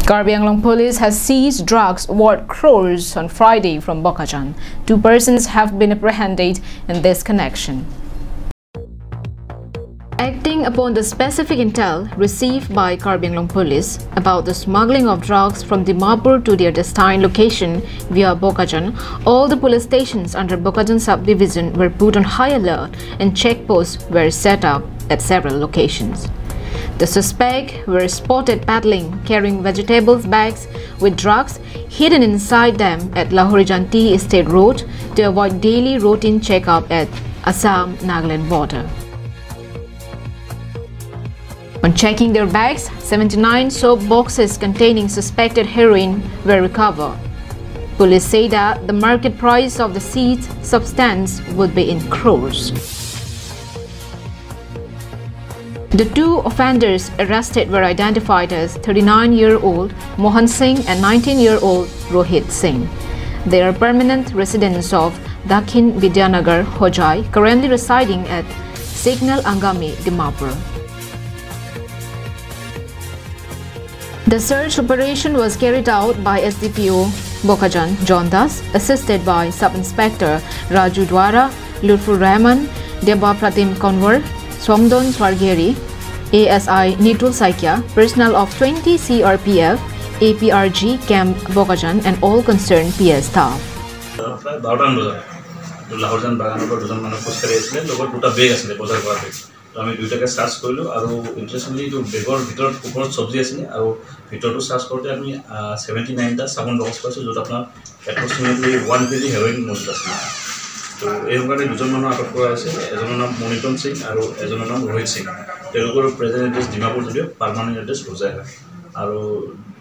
Karbi Anglong police has seized drugs worth crores on Friday from Bokajan. 2 persons have been apprehended in this connection. Acting upon the specific intel received by Karbi Anglong police about the smuggling of drugs from Dimapur to their destined location via Bokajan, all the police stations under Bokajan subdivision were put on high alert and checkposts were set up at several locations. The suspects were spotted paddling, carrying vegetables bags with drugs hidden inside them at Lahore-Janti State Road to avoid daily routine checkup at Assam-Nagaland border. On checking their bags, 79 soap boxes containing suspected heroin were recovered. Police say that the market price of the seized substance would be in crores. The 2 offenders arrested were identified as 39-year-old Mohan Singh and 19-year-old Rohit Singh. They are permanent residents of Dakhin Vidyanagar, Hojai, currently residing at Signal Angami, Dimapur. The search operation was carried out by SDPO Bokajan John Das, assisted by Sub-Inspector Raju Dwara, Lutfur Rahman, Deba Pratim Konwar, Somdon Swargeri, ASI Nitul Saikya, personnel of 20 CRPF, APRG Camp Bokajan and all concerned PS staff. আমি দুইটাকে search কৰিলো আৰু interestingly তো বেগৰ ভিতৰত ওপৰত সবজি আছিল আৰু ভিতৰটো সাৰ্চ কৰোতে আমি 79টা সাবন বক্স পাইছো যত আপোনাৰ এপ্ৰক্সিমেটলি 1 কেজি হেৰোইন মজুত আছিল তো এই কাৰণে দুজন মানুহ আটক কৰা হৈছে এজনৰ নাম মনিটন সিং আৰু এজনৰ নাম ৰোহিত সিং তেওঁলোকৰ প্ৰেজেন্ট এড্ৰেছ ডিমাপুৰ যদিও পাৰ্মানেন্ট এড্ৰেছ হোজাই হয় আৰু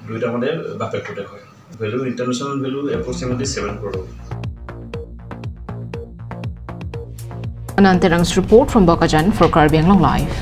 দুইটা মানে বাপেকতে হয় value international value approximately 7 crore Anantarang's report from Bokajan for Karbi Anglong Live.